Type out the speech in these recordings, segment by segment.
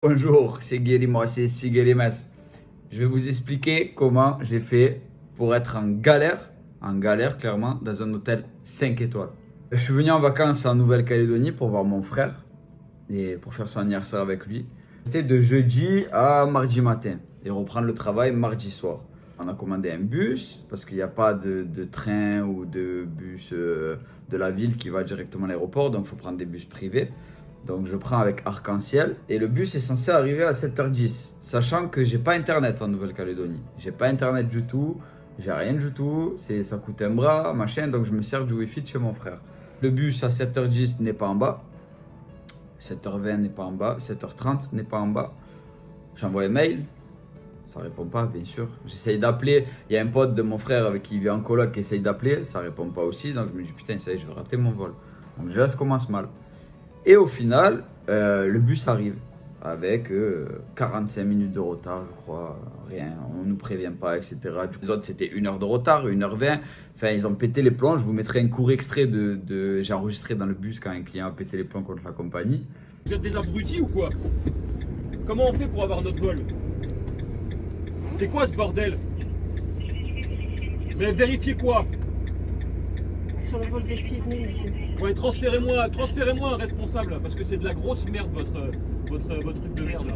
Bonjour, c'est Guéry, moi c'est Sigeri Mess. Je vais vous expliquer comment j'ai fait pour être en galère clairement, dans un hôtel 5 étoiles. Je suis venu en vacances en Nouvelle-Calédonie pour voir mon frère et pour faire son anniversaire avec lui. C'était de jeudi à mardi matin et reprendre le travail mardi soir. On a commandé un bus parce qu'il n'y a pas de train ou de bus de la ville qui va directement à l'aéroport, donc il faut prendre des bus privés. Donc je prends avec Arc-en-Ciel et le bus est censé arriver à 7h10, sachant que j'ai pas internet en Nouvelle-Calédonie. J'ai pas internet du tout, j'ai rien du tout, ça coûte un bras, machin, donc je me sers du wifi de chez mon frère. Le bus à 7h10 n'est pas en bas, 7h20 n'est pas en bas, 7h30 n'est pas en bas. J'envoie un mail, ça répond pas bien sûr. J'essaye d'appeler, il y a un pote de mon frère avec qui il vit en coloc qui essaye d'appeler, ça répond pas aussi, donc je me dis putain ça y est, je vais rater mon vol. Donc déjà ça commence mal. Et au final, le bus arrive avec 45 minutes de retard, je crois, rien, on ne nous prévient pas, etc. Les autres, c'était 1 heure de retard, 1h20. Enfin, ils ont pété les plombs. Je vous mettrai un court extrait j'ai enregistré dans le bus quand un client a pété les plombs contre la compagnie. Vous êtes des abrutis ou quoi? Comment on fait pour avoir notre vol? C'est quoi ce bordel? Mais vérifiez quoi? Sur le vol des Sydney, monsieur. Ouais, transférez-moi un responsable, parce que c'est de la grosse merde votre truc de merde là.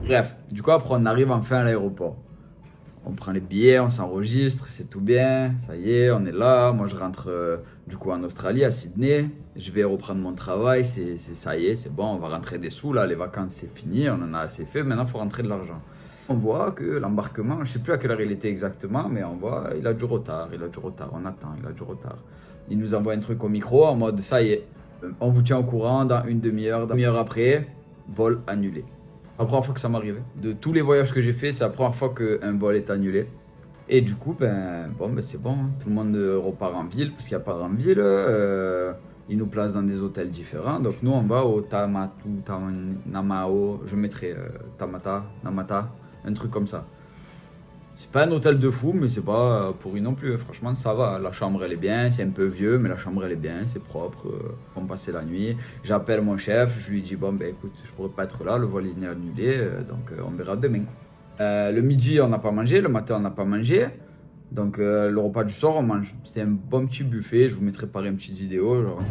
Bref, du coup, après, on arrive enfin à l'aéroport. On prend les billets, on s'enregistre, c'est tout bien, ça y est, on est là. Moi, je rentre du coup en Australie, à Sydney. Je vais reprendre mon travail, ça y est, c'est bon, on va rentrer des sous là. Les vacances, c'est fini, on en a assez fait. Maintenant, il faut rentrer de l'argent. On voit que l'embarquement, je ne sais plus à quelle heure il était exactement, mais on voit, il a du retard, on attend, il a du retard. Il nous envoie un truc au micro en mode, ça y est, on vous tient au courant dans une demi-heure après, vol annulé. C'est la première fois que ça m'arrive. De tous les voyages que j'ai fait, c'est la première fois qu'un vol est annulé. Et du coup, c'est bon, hein. Tout le monde repart en ville, parce qu'il n'y a pas en ville. Ils nous placent dans des hôtels différents. Donc nous, on va au Namao, je mettrai Namata, un truc comme ça. C'est pas un hôtel de fou, mais c'est pas pourri non plus. Franchement, ça va. La chambre, elle est bien. C'est un peu vieux, mais la chambre, elle est bien. C'est propre. On passait la nuit. J'appelle mon chef. Je lui dis, bon, écoute, je pourrais pas être là. Le vol est annulé. Donc, on verra demain. Le midi, on n'a pas mangé. Le matin, on n'a pas mangé. Donc, le repas du soir, on mange. C'était un bon petit buffet. Je vous mettrai pareil une petite vidéo. Genre.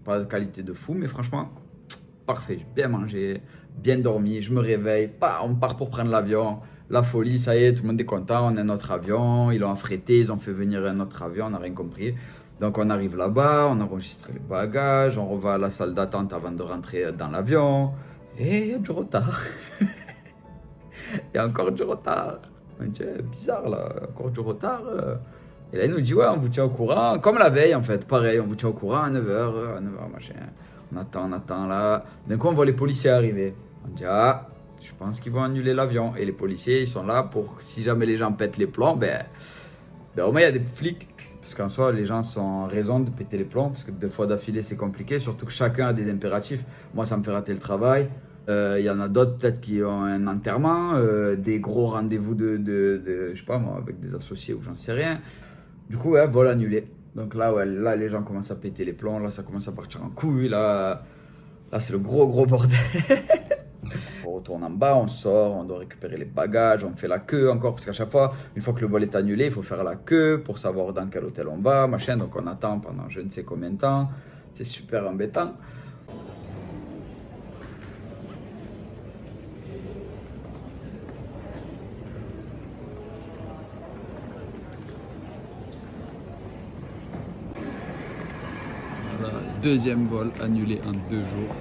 Pas de qualité de fou, mais franchement, parfait. J'ai bien mangé, bien dormi. Je me réveille, on part pour prendre l'avion. La folie, ça y est, tout le monde est content. On a notre avion. Ils l'ont affrété, ils ont fait venir un autre avion. On n'a rien compris. Donc, on arrive là-bas, on enregistre les bagages. On revient à la salle d'attente avant de rentrer dans l'avion. Et il y a du retard. Il y a encore du retard. On dit, bizarre là, encore du retard. Et là, il nous dit, ouais, on vous tient au courant, comme la veille en fait, pareil, on vous tient au courant à 9h, machin. On attend là. D'un coup, on voit les policiers arriver. On dit, ah, je pense qu'ils vont annuler l'avion. Et les policiers, ils sont là pour, si jamais les gens pètent les plombs, au moins il y a des flics. Parce qu'en soi, les gens sont en raison de péter les plombs, parce que 2 fois d'affilée, c'est compliqué, surtout que chacun a des impératifs. Moi, ça me fait rater le travail. Il y en a d'autres peut-être qui ont un enterrement, des gros rendez-vous je sais pas moi, avec des associés ou j'en sais rien. Du coup, ouais, vol annulé. Donc là, là, les gens commencent à péter les plombs, là, ça commence à partir en couille, là c'est le gros bordel. On retourne en bas, on sort, on doit récupérer les bagages, on fait la queue encore, parce qu'à chaque fois, une fois que le vol est annulé, il faut faire la queue pour savoir dans quel hôtel on va, machin, donc on attend pendant je ne sais combien de temps, c'est super embêtant. Deuxième vol annulé en 2 jours.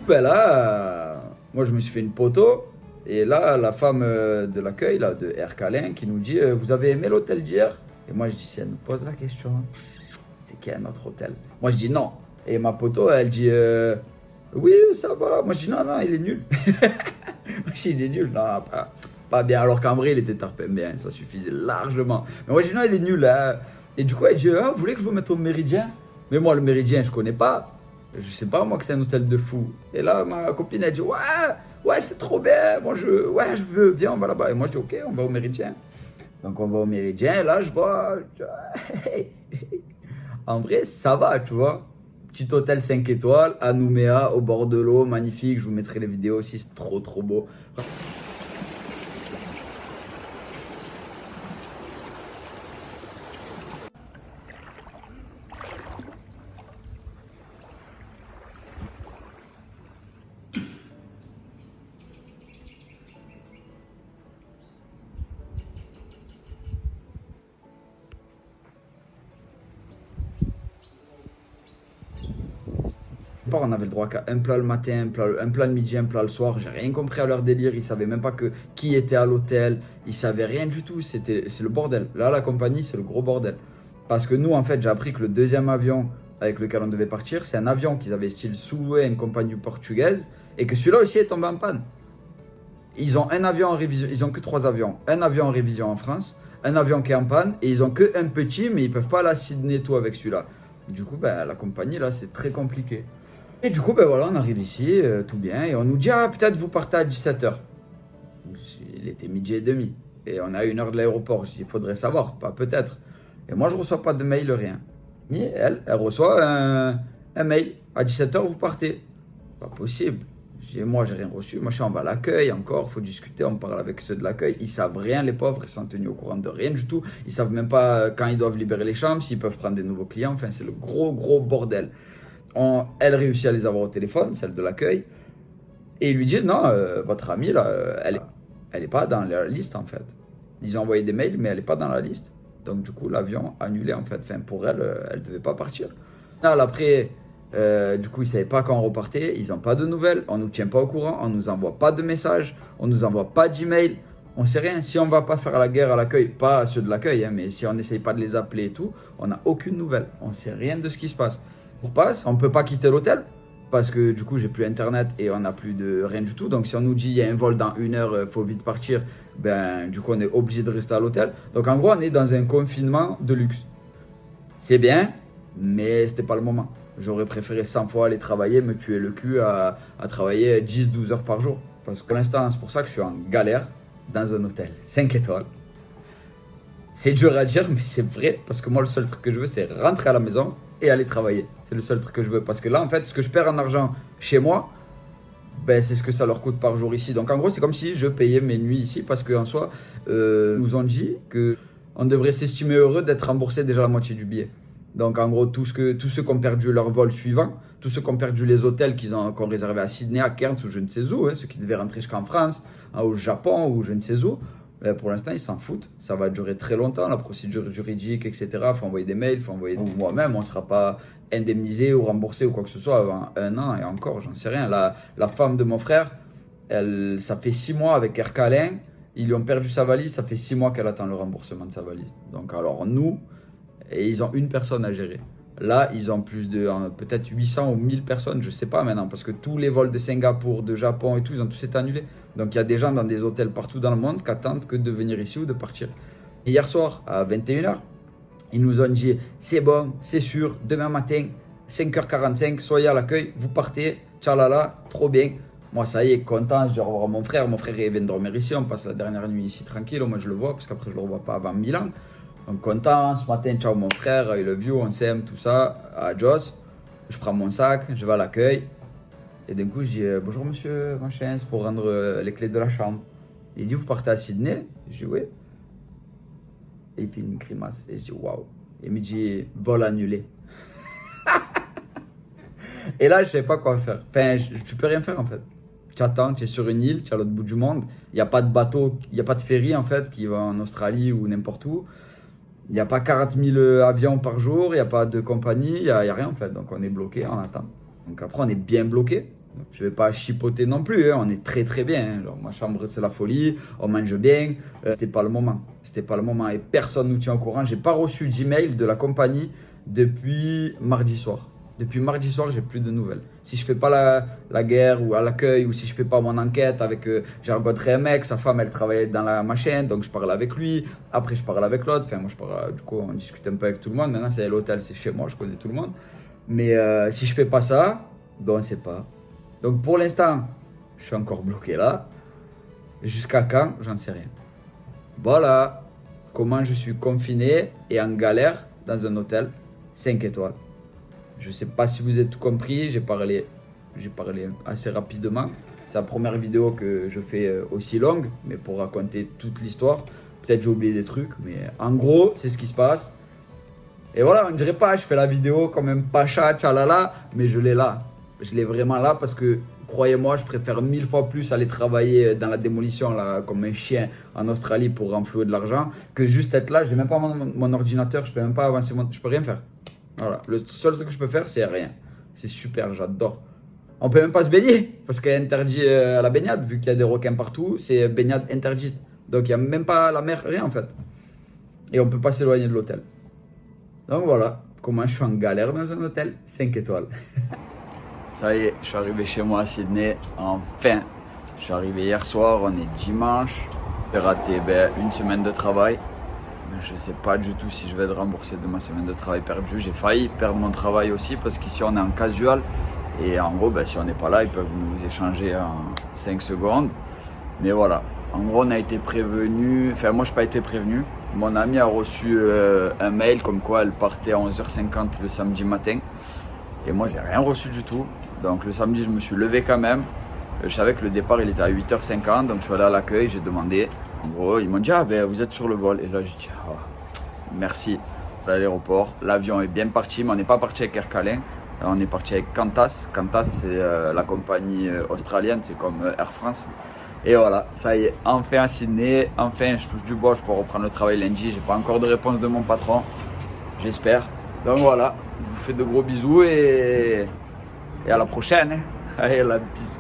Là, moi je me suis fait une poteau. Et là, la femme de l'accueil, là, de Air Calin, qui nous dit vous avez aimé l'hôtel d'hier? Et moi je dis, si elle nous pose la question, c'est qu'il y a un autre hôtel. Moi je dis non. Et ma poteau, elle dit oui, ça va. Moi, je dis non, il est nul. Moi, je dis, il est nul. Non, pas bien. Alors qu'en vrai, il était tarpin bien. Ça suffisait largement. Mais moi, je dis non, il est nul. Hein. Et du coup, elle dit, ah, vous voulez que je vous mette au Méridien? Mais moi, le Méridien, je connais pas. Je sais pas, moi, que c'est un hôtel de fou. Et là, ma copine, elle dit, ouais, c'est trop bien. Moi, je veux, viens, on va là-bas. Et moi, je dis, ok, on va au Méridien. Donc, on va au Méridien. Et là, je vois, en vrai, ça va, tu vois. Petit hôtel 5 étoiles à Nouméa, au bord de l'eau, magnifique. Je vous mettrai les vidéos aussi, c'est trop, trop beau. On avait le droit qu'à un plat le matin, un plat le midi, un plat le soir. J'ai rien compris à leur délire. Ils savaient même pas qui était à l'hôtel. Ils savaient rien du tout. C'est le bordel. Là, la compagnie, c'est le gros bordel. Parce que nous, en fait, j'ai appris que le deuxième avion avec lequel on devait partir, c'est un avion qu'ils avaient style sous-loué à une compagnie portugaise et que celui-là aussi est tombé en panne. Ils ont un avion en révision. Ils ont que 3 avions. Un avion en révision en France, un avion qui est en panne et ils ont que un petit, mais ils peuvent pas aller à Sydney tout avec celui-là. Du coup, la compagnie là, c'est très compliqué. Et du coup, voilà, on arrive ici, tout bien, et on nous dit, peut-être vous partez à 17h. Il était midi et demi, et on a 1 heure de l'aéroport. Je dis, il faudrait savoir, pas peut-être. Et moi, je ne reçois pas de mail, rien. Mais elle reçoit un mail, à 17h, vous partez. Pas possible. Moi, j'ai rien reçu. Moi, je suis en bas à l'accueil encore, il faut discuter, on parle avec ceux de l'accueil. Ils savent rien, les pauvres, ils sont tenus au courant de rien du tout. Ils savent même pas quand ils doivent libérer les chambres, s'ils peuvent prendre des nouveaux clients. Enfin, c'est le gros, gros bordel. Elle réussit à les avoir au téléphone, celle de l'accueil, et ils lui disent non, votre amie là, elle est pas dans la liste en fait. Ils ont envoyé des mails, mais elle est pas dans la liste. Donc du coup, l'avion annulé en fait. Enfin, pour elle, elle devait pas partir. Là, après, du coup, ils savaient pas quand on repartait. Ils ont pas de nouvelles. On nous tient pas au courant. On nous envoie pas de messages. On nous envoie pas d'email. On sait rien. Si on va pas faire la guerre à l'accueil, pas ceux de l'accueil, mais si on n'essaye pas de les appeler et tout, on n'a aucune nouvelle. On sait rien de ce qui se passe. On ne peut pas quitter l'hôtel parce que du coup j'ai plus internet et on n'a plus de rien du tout. Donc si on nous dit il y a un vol dans 1 heure, il faut vite partir, du coup on est obligé de rester à l'hôtel. Donc en gros on est dans un confinement de luxe. C'est bien, mais c'était pas le moment. J'aurais préféré 100 fois aller travailler, me tuer le cul à travailler 10-12 heures par jour. Parce que pour l'instant c'est pour ça que je suis en galère dans un hôtel 5 étoiles. C'est dur à dire mais c'est vrai parce que moi le seul truc que je veux c'est rentrer à la maison et aller travailler. C'est le seul truc que je veux. Parce que là, en fait, ce que je perds en argent chez moi, c'est ce que ça leur coûte par jour ici. Donc, en gros, c'est comme si je payais mes nuits ici parce qu'en soi, nous ont dit qu'on devrait s'estimer heureux d'être remboursé déjà la moitié du billet. Donc, en gros, tous ceux qui ont perdu leur vol suivant, tous ceux qui ont perdu les hôtels qu'ils ont réservés à Sydney, à Cairns ou je ne sais où, ceux qui devaient rentrer jusqu'en France, au Japon ou je ne sais où, pour l'instant, ils s'en foutent. Ça va durer très longtemps, la procédure juridique, etc. Il faut envoyer des mails, il faut envoyer. Moi-même, on ne sera pas indemnisé ou remboursé ou quoi que ce soit avant 1 an et encore, j'en sais rien. La femme de mon frère, ça fait 6 mois avec Air Calin. Ils lui ont perdu sa valise, ça fait 6 mois qu'elle attend le remboursement de sa valise. Donc, alors, et ils ont une personne à gérer. Là, ils ont plus de peut-être 800 ou 1000 personnes, je ne sais pas maintenant, parce que tous les vols de Singapour, de Japon et tout, ils ont tous été annulés. Donc il y a des gens dans des hôtels partout dans le monde qui attendent que de venir ici ou de partir. Et hier soir, à 21h, ils nous ont dit, c'est bon, c'est sûr, demain matin, 5h45, soyez à l'accueil, vous partez, tchalala, trop bien. Moi, ça y est, content, je vais revoir mon frère. Mon frère, il vient de dormir ici, on passe la dernière nuit ici tranquille. Moi, je le vois, parce qu'après, je ne le revois pas avant 1000 ans. Donc content, ce matin, ciao mon frère, I love you, on s'aime, tout ça, à Joss. Je prends mon sac, je vais à l'accueil. Et d'un coup, je dis bonjour monsieur, machin, c'est pour rendre les clés de la chambre. Il dit vous partez à Sydney? Je dis oui. Et il fait une grimace. Et je dis waouh. Il me dit vol annulé. Et là, je ne savais pas quoi faire. Enfin, tu peux rien faire en fait. Tu attends, tu es sur une île, tu es à l'autre bout du monde. Il n'y a pas de bateau, il n'y a pas de ferry en fait qui va en Australie ou n'importe où. Il n'y a pas 40 000 avions par jour, il n'y a pas de compagnie, il n'y a rien en fait. Donc on est bloqué, on attend. Donc après on est bien bloqué. Donc, je ne vais pas chipoter non plus, on est très très bien. Hein. Alors, ma chambre c'est la folie, on mange bien. C'était pas le moment. C'était pas le moment et personne ne nous tient au courant. J'ai pas reçu d'email de la compagnie depuis mardi soir. Depuis mardi soir, j'ai plus de nouvelles. Si je fais pas la guerre ou à l'accueil ou si je fais pas mon enquête avec, j'ai rencontré un mec, sa femme elle travaillait dans la machine, donc je parle avec lui. Après je parle avec l'autre. Enfin moi je parle, du coup on discute un peu avec tout le monde. Maintenant c'est à l'hôtel, c'est chez moi, je connais tout le monde. Mais si je fais pas ça, ben on sait pas. Donc pour l'instant, je suis encore bloqué là. Jusqu'à quand, j'en sais rien. Voilà comment je suis confiné et en galère dans un hôtel 5 étoiles. Je sais pas si vous avez tout compris, j'ai parlé assez rapidement. C'est la première vidéo que je fais aussi longue, mais pour raconter toute l'histoire. Peut-être j'ai oublié des trucs, mais en gros, c'est ce qui se passe. Et voilà, on dirait pas, je fais la vidéo comme un pacha, tchalala, mais je l'ai là. Je l'ai vraiment là parce que, croyez-moi, je préfère 1000 fois plus aller travailler dans la démolition là, comme un chien en Australie pour renflouer de l'argent que juste être là. J'ai même pas mon ordinateur, je peux même pas avancer, je peux rien faire. Voilà, le seul truc que je peux faire, c'est rien. C'est super, j'adore. On peut même pas se baigner parce qu'il y a interdit à la baignade, vu qu'il y a des requins partout, c'est baignade interdite. Donc il n'y a même pas la mer, rien en fait. Et on peut pas s'éloigner de l'hôtel. Donc voilà, comment je suis en galère dans un hôtel 5 étoiles. Ça y est, je suis arrivé chez moi à Sydney, enfin. Je suis arrivé hier soir, on est dimanche. J'ai raté une semaine de travail. Je ne sais pas du tout si je vais être remboursé de ma semaine de travail perdue. J'ai failli perdre mon travail aussi parce qu'ici on est en casual. Et en gros, si on n'est pas là, ils peuvent nous échanger en 5 secondes. Mais voilà, en gros on a été prévenu, enfin moi je n'ai pas été prévenu. Mon ami a reçu un mail comme quoi elle partait à 11h50 le samedi matin. Et moi j'ai rien reçu du tout. Donc le samedi je me suis levé quand même. Je savais que le départ il était à 8h50, donc je suis allé à l'accueil, j'ai demandé. En gros ils m'ont dit vous êtes sur le vol. Et là j'ai dit merci à l'aéroport. L'avion est bien parti, mais on n'est pas parti avec Air Calin. On est parti avec Qantas. Qantas c'est la compagnie australienne, c'est comme Air France. Et voilà, ça y est, enfin à Sydney, enfin je touche du bois, je peux reprendre le travail lundi. J'ai pas encore de réponse de mon patron, j'espère. Donc voilà, je vous fais de gros bisous et à la prochaine. Allez, la bise.